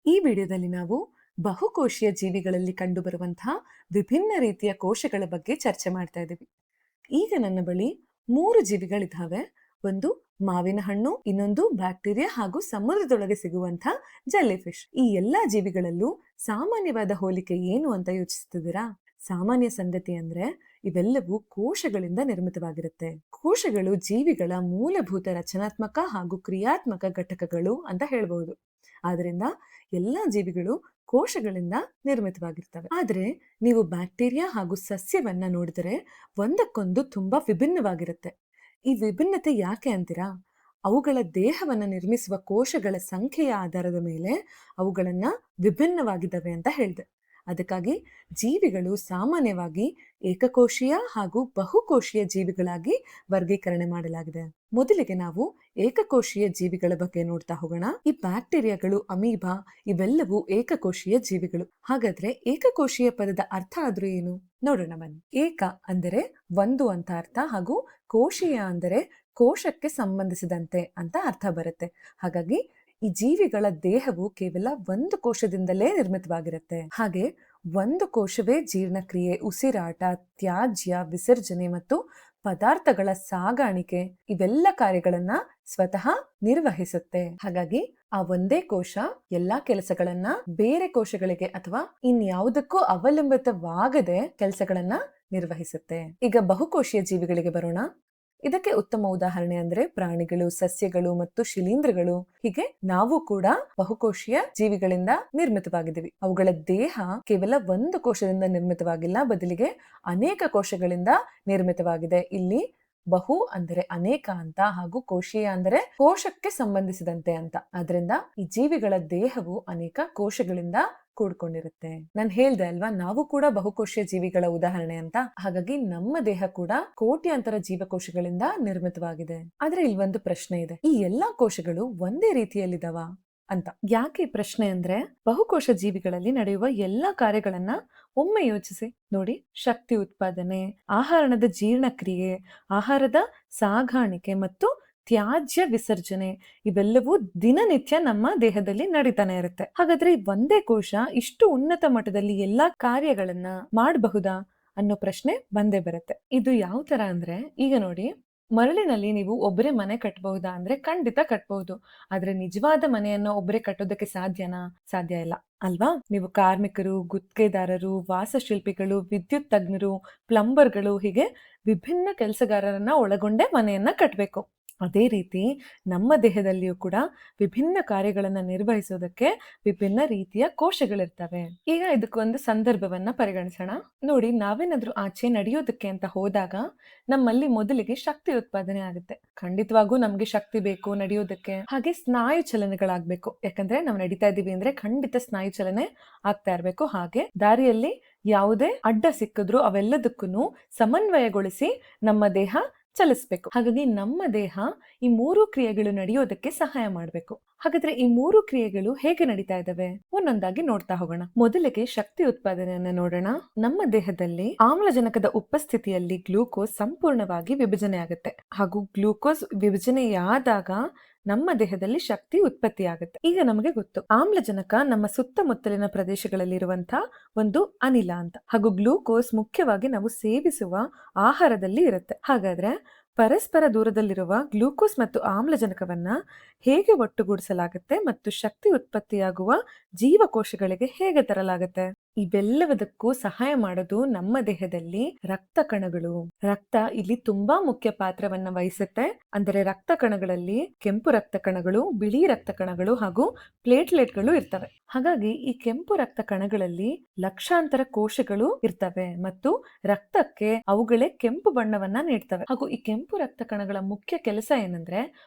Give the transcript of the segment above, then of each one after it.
ಈ ವಿಡಿಯೋದಲ್ಲಿ ನಾವು ಬಹುಕೋಶೀಯ ಜೀವಿಗಳಲ್ಲಿ ಕಂಡುಬರುವಂತಹ ವಿಭಿನ್ನ ರೀತಿಯ ಕೋಶಗಳ ಬಗ್ಗೆ ಚರ್ಚೆ ಮಾಡ್ತಾ ಇದ್ದೀವಿ. ಈಗ ನನ್ನ ಬಳಿ 3 ಜೀವಿಗಳಿದ್ದಾವೆ. ಒಂದು ಮಾವಿನ ಹಣ್ಣು, ಇನ್ನೊಂದು ಬ್ಯಾಕ್ಟೀರಿಯಾ ಹಾಗೂ ಸಮುದ್ರದೊಳಗೆ ಸಿಗುವಂತಹ ಜೆಲ್ಲಿ ಫಿಶ್. ಈ ಎಲ್ಲಾ ಜೀವಿಗಳಲ್ಲೂ ಸಾಮಾನ್ಯವಾದ ಹೋಲಿಕೆ ಏನು ಅಂತ ಯೋಚಿಸ್ತಿದ್ದೀರಾ? ಸಾಮಾನ್ಯ ಸಂಗತಿ ಅಂದ್ರೆ ಇವೆಲ್ಲವೂ ಕೋಶಗಳಿಂದ ನಿರ್ಮಿತವಾಗಿರುತ್ತೆ. ಕೋಶಗಳು ಜೀವಿಗಳ ಮೂಲಭೂತ ರಚನಾತ್ಮಕ ಹಾಗೂ ಕ್ರಿಯಾತ್ಮಕ ಘಟಕಗಳು ಅಂತ ಹೇಳ್ಬಹುದು. ಆದ್ರಿಂದ ಎಲ್ಲಾ ಜೀವಿಗಳು ಕೋಶಗಳಿಂದ ನಿರ್ಮಿತವಾಗಿರ್ತವೆ. ಆದ್ರೆ ನೀವು ಬ್ಯಾಕ್ಟೀರಿಯಾ ಹಾಗೂ ಸಸ್ಯವನ್ನ ನೋಡಿದರೆ ಒಂದಕ್ಕೊಂದು ತುಂಬಾ ವಿಭಿನ್ನವಾಗಿರುತ್ತೆ. ಈ ವಿಭಿನ್ನತೆ ಯಾಕೆ ಅಂತೀರಾ? ಅವುಗಳ ದೇಹವನ್ನ ನಿರ್ಮಿಸುವ ಕೋಶಗಳ ಸಂಖ್ಯೆಯ ಆಧಾರದ ಮೇಲೆ ಅವುಗಳನ್ನ ವಿಭಿನ್ನವಾಗಿದ್ದಾವೆ ಅಂತ ಹೇಳಿದೆ. ಅದಕ್ಕಾಗಿ ಜೀವಿಗಳು ಸಾಮಾನ್ಯವಾಗಿ ಏಕಕೋಶೀಯ ಹಾಗೂ ಬಹುಕೋಶೀಯ ಜೀವಿಗಳಾಗಿ ವರ್ಗೀಕರಣ ಮಾಡಲಾಗಿದೆ. ಮೊದಲಿಗೆ ನಾವು ಏಕಕೋಶೀಯ ಜೀವಿಗಳ ಬಗ್ಗೆ ನೋಡ್ತಾ ಹೋಗೋಣ. ಈ ಬ್ಯಾಕ್ಟೀರಿಯಾಗಳು, ಅಮೀಬಾ ಇವೆಲ್ಲವೂ ಏಕಕೋಶೀಯ ಜೀವಿಗಳು. ಹಾಗಾದ್ರೆ ಏಕಕೋಶೀಯ ಪದದ ಅರ್ಥ ಆದ್ರೂ ಏನು ನೋಡೋಣ ಬನ್ನಿ. ಏಕ ಅಂದರೆ ಒಂದು ಅಂತ ಅರ್ಥ, ಹಾಗೂ ಕೋಶೀಯ ಅಂದರೆ ಕೋಶಕ್ಕೆ ಸಂಬಂಧಿಸಿದಂತೆ ಅಂತ ಅರ್ಥ ಬರುತ್ತೆ. ಹಾಗಾಗಿ ಈ ಜೀವಿಗಳ ದೇಹವು ಕೇವಲ ಒಂದು ಕೋಶದಿಂದಲೇ ನಿರ್ಮಿತವಾಗಿರುತ್ತೆ. ಹಾಗೆ ಒಂದು ಕೋಶವೇ ಜೀರ್ಣಕ್ರಿಯೆ, ಉಸಿರಾಟ, ತ್ಯಾಜ್ಯ ವಿಸರ್ಜನೆ ಮತ್ತು ಪದಾರ್ಥಗಳ ಸಾಗಾಣಿಕೆ ಇವೆಲ್ಲ ಕಾರ್ಯಗಳನ್ನ ಸ್ವತಃ ನಿರ್ವಹಿಸುತ್ತೆ. ಹಾಗಾಗಿ ಆ ಒಂದೇ ಕೋಶ ಎಲ್ಲಾ ಕೆಲಸಗಳನ್ನ ಬೇರೆ ಕೋಶಗಳಿಗೆ ಅಥವಾ ಇನ್ಯಾವುದಕ್ಕೂ ಅವಲಂಬಿತವಾಗದೆ ಕೆಲಸಗಳನ್ನ ನಿರ್ವಹಿಸುತ್ತೆ. ಈಗ ಬಹುಕೋಶೀಯ ಜೀವಿಗಳಿಗೆ ಬರೋಣ. ಇದಕ್ಕೆ ಉತ್ತಮ ಉದಾಹರಣೆ ಅಂದ್ರೆ ಪ್ರಾಣಿಗಳು, ಸಸ್ಯಗಳು ಮತ್ತು ಶಿಲೀಂಧ್ರಗಳು. ಹೀಗೆ ನಾವು ಕೂಡ ಬಹುಕೋಶೀಯ ಜೀವಿಗಳಿಂದ ನಿರ್ಮಿತವಾಗಿದ್ದೀವಿ. ಅವುಗಳ ದೇಹ ಕೇವಲ ಒಂದು ಕೋಶದಿಂದ ನಿರ್ಮಿತವಾಗಿಲ್ಲ, ಬದಲಿಗೆ ಅನೇಕ ಕೋಶಗಳಿಂದ ನಿರ್ಮಿತವಾಗಿದೆ. ಇಲ್ಲಿ ಬಹು ಅಂದರೆ ಅನೇಕ ಅಂತ, ಹಾಗೂ ಕೋಶೀಯ ಅಂದರೆ ಕೋಶಕ್ಕೆ ಸಂಬಂಧಿಸಿದಂತೆ ಅಂತ. ಆದ್ರಿಂದ ಈ ಜೀವಿಗಳ ದೇಹವು ಅನೇಕ ಕೋಶಗಳಿಂದ ಕೂಡ್ಕೊಂಡಿರುತ್ತೆ. ನಾನು ಹೇಳ್ದೆ ಅಲ್ವಾ, ನಾವು ಕೂಡ ಬಹುಕೋಶೀಯ ಜೀವಿಗಳ ಉದಾಹರಣೆ ಅಂತ. ಹಾಗಾಗಿ ನಮ್ಮ ದೇಹ ಕೂಡ ಕೋಟ್ಯಾಂತರ ಜೀವಕೋಶಗಳಿಂದ ನಿರ್ಮಿತವಾಗಿದೆ. ಆದ್ರೆ ಇಲ್ಲೊಂದು ಪ್ರಶ್ನೆ ಇದೆ, ಈ ಎಲ್ಲಾ ಕೋಶಗಳು ಒಂದೇ ರೀತಿಯಲ್ಲಿದಾವ ಅಂತ. ಯಾಕೆ ಪ್ರಶ್ನೆ ಅಂದ್ರೆ, ಬಹುಕೋಶ ಜೀವಿಗಳಲ್ಲಿ ನಡೆಯುವ ಎಲ್ಲಾ ಕಾರ್ಯಗಳನ್ನ ಒಮ್ಮೆ ಯೋಚಿಸಿ ನೋಡಿ. ಶಕ್ತಿ ಉತ್ಪಾದನೆ, ಆಹಾರದ ಜೀರ್ಣಕ್ರಿಯೆ, ಆಹಾರದ ಸಾಗಾಣಿಕೆ ಮತ್ತು ತ್ಯಾಜ್ಯ ವಿಸರ್ಜನೆ ಇವೆಲ್ಲವೂ ದಿನನಿತ್ಯ ನಮ್ಮ ದೇಹದಲ್ಲಿ ನಡೀತಾನೆ ಇರುತ್ತೆ. ಹಾಗಾದ್ರೆ ಒಂದೇ ಕೋಶ ಇಷ್ಟು ಉನ್ನತ ಮಟ್ಟದಲ್ಲಿ ಎಲ್ಲಾ ಕಾರ್ಯಗಳನ್ನ ಮಾಡಬಹುದಾ ಅನ್ನೋ ಪ್ರಶ್ನೆ ಬಂದೇ ಬರುತ್ತೆ. ಇದು ಯಾವ ತರ ಅಂದ್ರೆ, ಈಗ ನೋಡಿ, ಮರಳಿನಲ್ಲಿ ನೀವು ಒಬ್ಬರೇ ಮನೆ ಕಟ್ಟಬಹುದಾ ಅಂದ್ರೆ ಖಂಡಿತ ಕಟ್ಟಬಹುದು. ಆದ್ರೆ ನಿಜವಾದ ಮನೆಯನ್ನು ಒಬ್ಬರೇ ಕಟ್ಟೋದಕ್ಕೆ ಸಾಧ್ಯನಾ? ಸಾಧ್ಯ ಇಲ್ಲ ಅಲ್ವಾ? ನೀವು ಕಾರ್ಮಿಕರು, ಗುತ್ತಿಗೆದಾರರು, ವಾಸ್ತುಶಿಲ್ಪಿಗಳು, ವಿದ್ಯುತ್ ತಜ್ಞರು, ಪ್ಲಂಬರ್ಗಳು ಹೀಗೆ ವಿಭಿನ್ನ ಕೆಲಸಗಾರರನ್ನ ಒಳಗೊಂಡೇ ಮನೆಯನ್ನ ಕಟ್ಟಬೇಕು. ಅದೇ ರೀತಿ ನಮ್ಮ ದೇಹದಲ್ಲಿಯೂ ಕೂಡ ವಿಭಿನ್ನ ಕಾರ್ಯಗಳನ್ನ ನಿರ್ವಹಿಸೋದಕ್ಕೆ ವಿಭಿನ್ನ ರೀತಿಯ ಕೋಶಗಳಿರ್ತವೆ. ಈಗ ಇದಕ್ಕೊಂದು ಸಂದರ್ಭವನ್ನ ಪರಿಗಣಿಸೋಣ. ನೋಡಿ, ನಾವೇನಾದ್ರೂ ಆಚೆ ನಡೆಯೋದಕ್ಕೆ ಅಂತ ಹೋದಾಗ ನಮ್ಮಲ್ಲಿ ಮೊದಲಿಗೆ ಶಕ್ತಿ ಉತ್ಪಾದನೆ ಆಗುತ್ತೆ. ಖಂಡಿತವಾಗೂ ನಮ್ಗೆ ಶಕ್ತಿ ಬೇಕು ನಡೆಯೋದಕ್ಕೆ. ಹಾಗೆ ಸ್ನಾಯು ಚಲನೆಗಳಾಗ್ಬೇಕು. ಯಾಕಂದ್ರೆ ನಾವು ನಡೀತಾ ಇದೀವಿ ಅಂದ್ರೆ ಖಂಡಿತ ಸ್ನಾಯು ಚಲನೆ ಆಗ್ತಾ ಇರ್ಬೇಕು. ಹಾಗೆ ದಾರಿಯಲ್ಲಿ ಯಾವುದೇ ಅಡ್ಡ ಸಿಕ್ಕಿದ್ರು ಅವೆಲ್ಲದಕ್ಕೂ ಸಮನ್ವಯಗೊಳಿಸಿ ನಮ್ಮ ದೇಹ ಚಲಿಸ್ಬೇಕು. ಹಾಗಾಗಿ ನಮ್ಮ ದೇಹ ಈ 3 ಕ್ರಿಯೆಗಳು ನಡೆಯೋದಕ್ಕೆ ಸಹಾಯ ಮಾಡಬೇಕು. ಹಾಗಾದ್ರೆ ಈ 3 ಕ್ರಿಯೆಗಳು ಹೇಗೆ ನಡೀತಾ ಇದಾವೆ ಒಂದೊಂದಾಗಿ ನೋಡ್ತಾ ಹೋಗೋಣ. ಮೊದಲಿಗೆ ಶಕ್ತಿ ಉತ್ಪಾದನೆಯನ್ನ ನೋಡೋಣ. ನಮ್ಮ ದೇಹದಲ್ಲಿ ಆಮ್ಲಜನಕದ ಉಪಸ್ಥಿತಿಯಲ್ಲಿ ಗ್ಲೂಕೋಸ್ ಸಂಪೂರ್ಣವಾಗಿ ವಿಭಜನೆ ಆಗುತ್ತೆ, ಹಾಗೂ ಗ್ಲೂಕೋಸ್ ವಿಭಜನೆಯಾದಾಗ ನಮ್ಮ ದೇಹದಲ್ಲಿ ಶಕ್ತಿ ಉತ್ಪತ್ತಿ ಆಗುತ್ತೆ. ಈಗ ನಮಗೆ ಗೊತ್ತು, ಆಮ್ಲಜನಕ ನಮ್ಮ ಸುತ್ತಮುತ್ತಲಿನ ಪ್ರದೇಶಗಳಲ್ಲಿರುವಂತಹ ಒಂದು ಅನಿಲ ಅಂತ, ಹಾಗೂ ಗ್ಲೂಕೋಸ್ ಮುಖ್ಯವಾಗಿ ನಾವು ಸೇವಿಸುವ ಆಹಾರದಲ್ಲಿ ಇರುತ್ತೆ. ಹಾಗಾದ್ರೆ ಪರಸ್ಪರ ದೂರದಲ್ಲಿರುವ ಗ್ಲೂಕೋಸ್ ಮತ್ತು ಆಮ್ಲಜನಕವನ್ನ ಹೇಗೆ ಒಟ್ಟುಗೂಡಿಸಲಾಗುತ್ತೆ ಮತ್ತು ಶಕ್ತಿ ಉತ್ಪತ್ತಿಯಾಗುವ ಜೀವಕೋಶಗಳಿಗೆ ಹೇಗೆ ತರಲಾಗುತ್ತೆ? ಇವೆಲ್ಲದಕ್ಕೂ ಸಹಾಯ ಮಾಡೋದು ನಮ್ಮ ದೇಹದಲ್ಲಿ ರಕ್ತ ಕಣಗಳು. ರಕ್ತ ಇಲ್ಲಿ ತುಂಬಾ ಮುಖ್ಯ ಪಾತ್ರವನ್ನ ವಹಿಸುತ್ತೆ. ಅಂದರೆ ರಕ್ತ ಕಣಗಳಲ್ಲಿ ಕೆಂಪು ರಕ್ತ ಕಣಗಳು, ಬಿಳಿ ರಕ್ತ ಕಣಗಳು ಹಾಗೂ ಪ್ಲೇಟ್ಲೆಟ್ಗಳು ಇರ್ತವೆ. ಹಾಗಾಗಿ ಈ ಕೆಂಪು ರಕ್ತ ಕಣಗಳಲ್ಲಿ ಲಕ್ಷಾಂತರ ಕೋಶಗಳು ಇರ್ತವೆ ಮತ್ತು ರಕ್ತಕ್ಕೆ ಅವುಗಳೇ ಕೆಂಪು ಬಣ್ಣವನ್ನ ನೀಡ್ತವೆ. ಹಾಗೂ ಈ ಕೆಂಪು ರಕ್ತ ಕಣಗಳ ಮುಖ್ಯ ಕೆಲಸ ಏನಂದ್ರೆ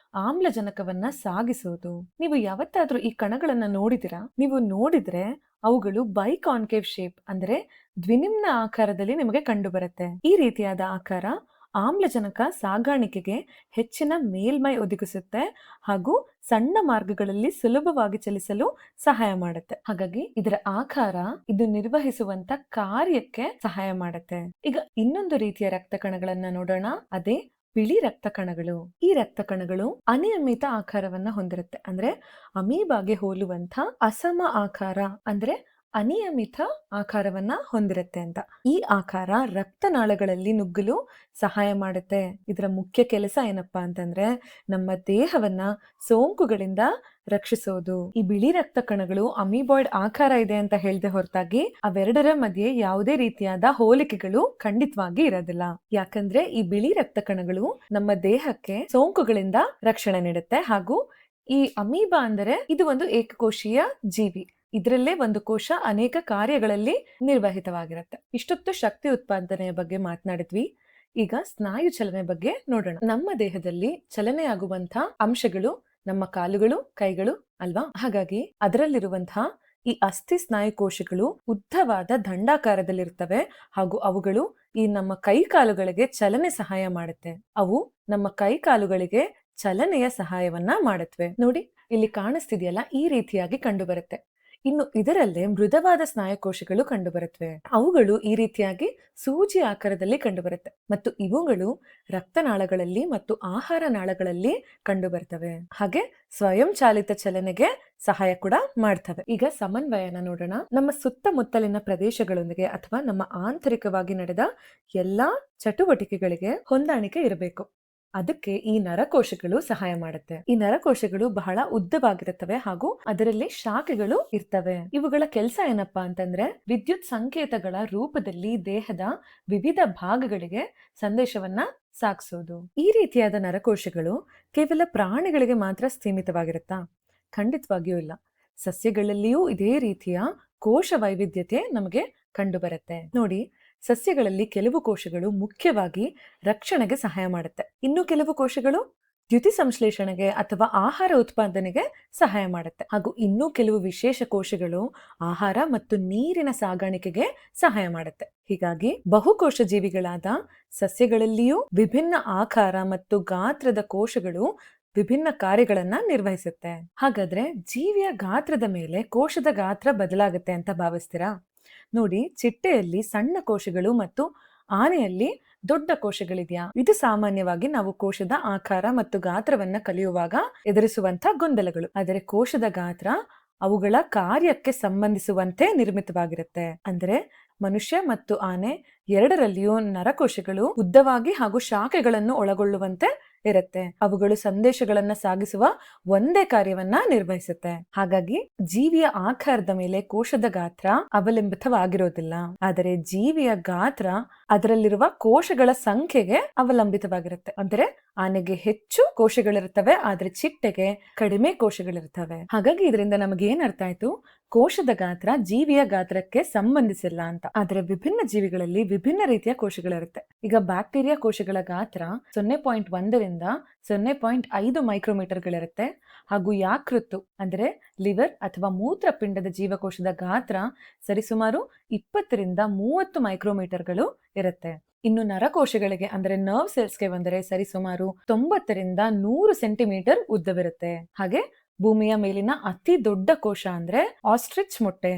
ಆಮ್ಲಜನಕವನ್ನ ಸಾಗಿಸುವುದು. ನೀವು ಯಾವತ್ತಾದ್ರೂ ಈ ಕಣಗಳನ್ನ ನೋಡಿದಿರಾ? ನೀವು ನೋಡಿದ್ರೆ ಅವುಗಳು ಬೈಕಾನ್ಕೇವ್ ಶೇಪ್ ಅಂದ್ರೆ ದ್ವಿನಿಮ್ನ ಆಕಾರದಲ್ಲಿ ನಿಮಗೆ ಕಂಡು ಬರುತ್ತೆ. ಈ ರೀತಿಯಾದ ಆಕಾರ ಆಮ್ಲಜನಕ ಸಾಗಾಣಿಕೆಗೆ ಹೆಚ್ಚಿನ ಮೇಲ್ಮೈ ಒದಗಿಸುತ್ತೆ ಹಾಗೂ ಸಣ್ಣ ಮಾರ್ಗಗಳಲ್ಲಿ ಸುಲಭವಾಗಿ ಚಲಿಸಲು ಸಹಾಯ ಮಾಡುತ್ತೆ. ಹಾಗಾಗಿ ಇದರ ಆಕಾರ ಇದು ನಿರ್ವಹಿಸುವಂತ ಕಾರ್ಯಕ್ಕೆ ಸಹಾಯ ಮಾಡುತ್ತೆ. ಈಗ ಇನ್ನೊಂದು ರೀತಿಯ ರಕ್ತ ಕಣಗಳನ್ನ ನೋಡೋಣ, ಅದೇ ಬಿಳಿ ರಕ್ತ ಕಣಗಳು. ಈ ರಕ್ತ ಕಣಗಳು ಅನಿಯಮಿತ ಆಕಾರವನ್ನ ಹೊಂದಿರುತ್ತೆ. ಅಂದ್ರೆ ಅಮೀಬಾಗೆ ಹೋಲುವಂತ ಅಸಮ ಆಕಾರ, ಅಂದ್ರೆ ಅನಿಯಮಿತ ಆಕಾರವನ್ನ ಹೊಂದಿರುತ್ತೆ ಅಂತ. ಈ ಆಕಾರ ರಕ್ತನಾಳಗಳಲ್ಲಿ ನುಗ್ಗಲು ಸಹಾಯ ಮಾಡುತ್ತೆ. ಇದರ ಮುಖ್ಯ ಕೆಲಸ ಏನಪ್ಪಾ ಅಂತಂದ್ರೆ ನಮ್ಮ ದೇಹವನ್ನ ಸೋಂಕುಗಳಿಂದ ರಕ್ಷಿಸೋದು. ಈ ಬಿಳಿ ರಕ್ತ ಕಣಗಳು ಅಮೀಬಾಯ್ಡ್ ಆಕಾರ ಇದೆ ಅಂತ ಹೇಳ್ದೆ ಹೊರತಾಗಿ ಅವೆರಡರ ಮಧ್ಯೆ ಯಾವುದೇ ರೀತಿಯಾದ ಹೋಲಿಕೆಗಳು ಖಂಡಿತವಾಗಿ ಇರೋದಿಲ್ಲ. ಯಾಕಂದ್ರೆ ಈ ಬಿಳಿ ರಕ್ತ ಕಣಗಳು ನಮ್ಮ ದೇಹಕ್ಕೆ ಸೋಂಕುಗಳಿಂದ ರಕ್ಷಣೆ ನೀಡುತ್ತೆ. ಹಾಗೂ ಈ ಅಮೀಬಾ ಅಂದರೆ ಇದು ಒಂದು ಏಕಕೋಶೀಯ ಜೀವಿ. ಇದರಲ್ಲೇ ಒಂದು ಕೋಶ ಅನೇಕ ಕಾರ್ಯಗಳಲ್ಲಿ ನಿರ್ವಹಿತವಾಗಿರುತ್ತೆ. ಇಷ್ಟೊತ್ತು ಶಕ್ತಿ ಉತ್ಪಾದನೆಯ ಬಗ್ಗೆ ಮಾತನಾಡಿದ್ವಿ. ಈಗ ಸ್ನಾಯು ಚಲನೆ ಬಗ್ಗೆ ನೋಡೋಣ. ನಮ್ಮ ದೇಹದಲ್ಲಿ ಚಲನೆಯಾಗುವಂತಹ ಅಂಶಗಳು ನಮ್ಮ ಕಾಲುಗಳು, ಕೈಗಳು ಅಲ್ವಾ? ಹಾಗಾಗಿ ಅದರಲ್ಲಿರುವಂತಹ ಈ ಅಸ್ಥಿ ಸ್ನಾಯು ಕೋಶಗಳು ಉದ್ದವಾದ ದಂಡಾಕಾರದಲ್ಲಿರ್ತವೆ ಹಾಗೂ ಅವುಗಳು ಈ ನಮ್ಮ ಕೈ ಕಾಲುಗಳಿಗೆ ಚಲನೆ ಸಹಾಯ ಮಾಡುತ್ತೆ. ಅವು ನಮ್ಮ ಕೈ ಕಾಲುಗಳಿಗೆ ಚಲನೆಯ ಸಹಾಯವನ್ನ ಮಾಡುತ್ತವೆ. ನೋಡಿ, ಇಲ್ಲಿ ಕಾಣಿಸ್ತಿದೆಯಲ್ಲ, ಈ ರೀತಿಯಾಗಿ ಕಂಡು ಬರುತ್ತೆ. ಇನ್ನು ಇದರಲ್ಲೇ ಮೃದುವಾದ ಸ್ನಾಯುಕೋಶಗಳು ಕಂಡುಬರುತ್ತವೆ. ಅವುಗಳು ಈ ರೀತಿಯಾಗಿ ಸೂಜಿ ಆಕಾರದಲ್ಲಿ ಕಂಡುಬರುತ್ತೆ ಮತ್ತು ಇವುಗಳು ರಕ್ತನಾಳಗಳಲ್ಲಿ ಮತ್ತು ಆಹಾರ ನಾಳಗಳಲ್ಲಿ ಕಂಡುಬರ್ತವೆ. ಹಾಗೆ ಸ್ವಯಂ ಚಾಲಿತ ಚಲನೆಗೆ ಸಹಾಯ ಕೂಡ ಮಾಡ್ತವೆ. ಈಗ ಸಮನ್ವಯನ ನೋಡೋಣ. ನಮ್ಮ ಸುತ್ತಮುತ್ತಲಿನ ಪ್ರದೇಶಗಳೊಂದಿಗೆ ಅಥವಾ ನಮ್ಮ ಆಂತರಿಕವಾಗಿ ನಡೆದ ಎಲ್ಲಾ ಚಟುವಟಿಕೆಗಳಿಗೆ ಹೊಂದಾಣಿಕೆ ಇರಬೇಕು. ಅದಕ್ಕೆ ಈ ನರಕೋಶಗಳು ಸಹಾಯ ಮಾಡುತ್ತೆ. ಈ ನರಕೋಶಗಳು ಬಹಳ ಉದ್ದವಾಗಿರುತ್ತವೆ ಹಾಗೂ ಅದರಲ್ಲಿ ಶಾಖೆಗಳು ಇರ್ತವೆ. ಇವುಗಳ ಕೆಲಸ ಏನಪ್ಪಾ ಅಂತಂದ್ರೆ ವಿದ್ಯುತ್ ಸಂಕೇತಗಳ ರೂಪದಲ್ಲಿ ದೇಹದ ವಿವಿಧ ಭಾಗಗಳಿಗೆ ಸಂದೇಶವನ್ನ ಸಾಗಿಸೋದು. ಈ ರೀತಿಯಾದ ನರಕೋಶಗಳು ಕೇವಲ ಪ್ರಾಣಿಗಳಿಗೆ ಮಾತ್ರ ಸೀಮಿತವಾಗಿರುತ್ತಾ? ಖಂಡಿತವಾಗಿಯೂ ಇಲ್ಲ. ಸಸ್ಯಗಳಲ್ಲಿಯೂ ಇದೇ ರೀತಿಯ ಕೋಶ ವೈವಿಧ್ಯತೆ ನಮಗೆ ಕಂಡು ಬರುತ್ತೆ. ನೋಡಿ, ಸಸ್ಯಗಳಲ್ಲಿ ಕೆಲವು ಕೋಶಗಳು ಮುಖ್ಯವಾಗಿ ರಕ್ಷಣೆಗೆ ಸಹಾಯ ಮಾಡುತ್ತೆ. ಇನ್ನು ಕೆಲವು ಕೋಶಗಳು ದ್ಯುತಿ ಸಂಶ್ಲೇಷಣೆಗೆ ಅಥವಾ ಆಹಾರ ಉತ್ಪಾದನೆಗೆ ಸಹಾಯ ಮಾಡುತ್ತೆ. ಹಾಗೂ ಇನ್ನೂ ಕೆಲವು ವಿಶೇಷ ಕೋಶಗಳು ಆಹಾರ ಮತ್ತು ನೀರಿನ ಸಾಗಾಣಿಕೆಗೆ ಸಹಾಯ ಮಾಡುತ್ತೆ. ಹೀಗಾಗಿ ಬಹುಕೋಶ ಜೀವಿಗಳಾದ ಸಸ್ಯಗಳಲ್ಲಿಯೂ ವಿಭಿನ್ನ ಆಕಾರ ಮತ್ತು ಗಾತ್ರದ ಕೋಶಗಳು ವಿಭಿನ್ನ ಕಾರ್ಯಗಳನ್ನ ನಿರ್ವಹಿಸುತ್ತೆ. ಹಾಗಾದ್ರೆ ಜೀವಿಯ ಗಾತ್ರದ ಮೇಲೆ ಕೋಶದ ಗಾತ್ರ ಬದಲಾಗುತ್ತೆ ಅಂತ ಭಾವಿಸ್ತೀರಾ? ನೋಡಿ, ಚಿಟ್ಟೆಯಲ್ಲಿ ಸಣ್ಣ ಕೋಶಗಳು ಮತ್ತು ಆನೆಯಲ್ಲಿ ದೊಡ್ಡ ಕೋಶಗಳಿದೆಯಾ? ಇದು ಸಾಮಾನ್ಯವಾಗಿ ನಾವು ಕೋಶದ ಆಕಾರ ಮತ್ತು ಗಾತ್ರವನ್ನ ಕಲಿಯುವಾಗ ಎದುರಿಸುವಂತ ಗೊಂದಲಗಳು. ಆದರೆ ಕೋಶದ ಗಾತ್ರ ಅವುಗಳ ಕಾರ್ಯಕ್ಕೆ ಸಂಬಂಧಿಸುವಂತೆ ನಿರ್ಮಿತವಾಗಿರುತ್ತೆ. ಅಂದ್ರೆ ಮನುಷ್ಯ ಮತ್ತು ಆನೆ ಎರಡರಲ್ಲಿಯೂ ನರಕೋಶಗಳು ಉದ್ದವಾಗಿ ಹಾಗೂ ಶಾಖೆಗಳನ್ನು ಒಳಗೊಳ್ಳುವಂತೆ ಇರುತ್ತೆ. ಅವುಗಳು ಸಂದೇಶಗಳನ್ನ ಸಾಗಿಸುವ ಒಂದೇ ಕಾರ್ಯವನ್ನ ನಿರ್ವಹಿಸುತ್ತೆ. ಹಾಗಾಗಿ ಜೀವಿಯ ಆಕಾರದ ಮೇಲೆ ಕೋಶದ ಗಾತ್ರ ಅವಲಂಬಿತವಾಗಿರೋದಿಲ್ಲ. ಆದರೆ ಜೀವಿಯ ಗಾತ್ರ ಅದರಲ್ಲಿರುವ ಕೋಶಗಳ ಸಂಖ್ಯೆಗೆ ಅವಲಂಬಿತವಾಗಿರುತ್ತೆ. ಅಂದ್ರೆ ಆನೆಗೆ ಹೆಚ್ಚು ಕೋಶಗಳಿರ್ತವೆ, ಆದ್ರೆ ಚಿಟ್ಟೆಗೆ ಕಡಿಮೆ ಕೋಶಗಳಿರ್ತವೆ. ಹಾಗಾಗಿ ಇದರಿಂದ ನಮಗೆ ಏನ್ ಅರ್ಥ ಆಯ್ತು? ಕೋಶದ ಗಾತ್ರ ಜೀವಿಯ ಗಾತ್ರಕ್ಕೆ ಸಂಬಂಧಿಸಿಲ್ಲ ಅಂತ. ಆದ್ರೆ ವಿಭಿನ್ನ ಜೀವಿಗಳಲ್ಲಿ ವಿಭಿನ್ನ ರೀತಿಯ ಕೋಶಗಳಿರುತ್ತೆ. ಈಗ ಬ್ಯಾಕ್ಟೀರಿಯಾ ಕೋಶಗಳ ಗಾತ್ರ 0.1 0.5 ಮೈಕ್ರೋಮೀಟರ್ಗಳಿರುತ್ತೆ. ಹಾಗೂ ಯಾಕೃತ್ತು ಅಂದ್ರೆ ಲಿವರ್ ಅಥವಾ ಮೂತ್ರಪಿಂಡದ ಜೀವಕೋಶದ ಗಾತ್ರ ಸರಿಸುಮಾರು 20 30 ಮೈಕ್ರೋಮೀಟರ್ಗಳು ಇರುತ್ತೆ. ಇನ್ನು ನರಕೋಶಗಳಿಗೆ ಅಂದ್ರೆ ನರ್ವ್ ಸೆಲ್ಸ್ಗೆ ಬಂದರೆ ಸರಿಸುಮಾರು 90 100 ಸೆಂಟಿಮೀಟರ್ ಉದ್ದವಿರುತ್ತೆ. ಹಾಗೆ ಭೂಮಿಯ ಮೇಲಿನ ಅತಿ ದೊಡ್ಡ ಕೋಶ ಅಂದ್ರೆ ಆಸ್ಟ್ರಿಚ್ ಮೊಟ್ಟೆ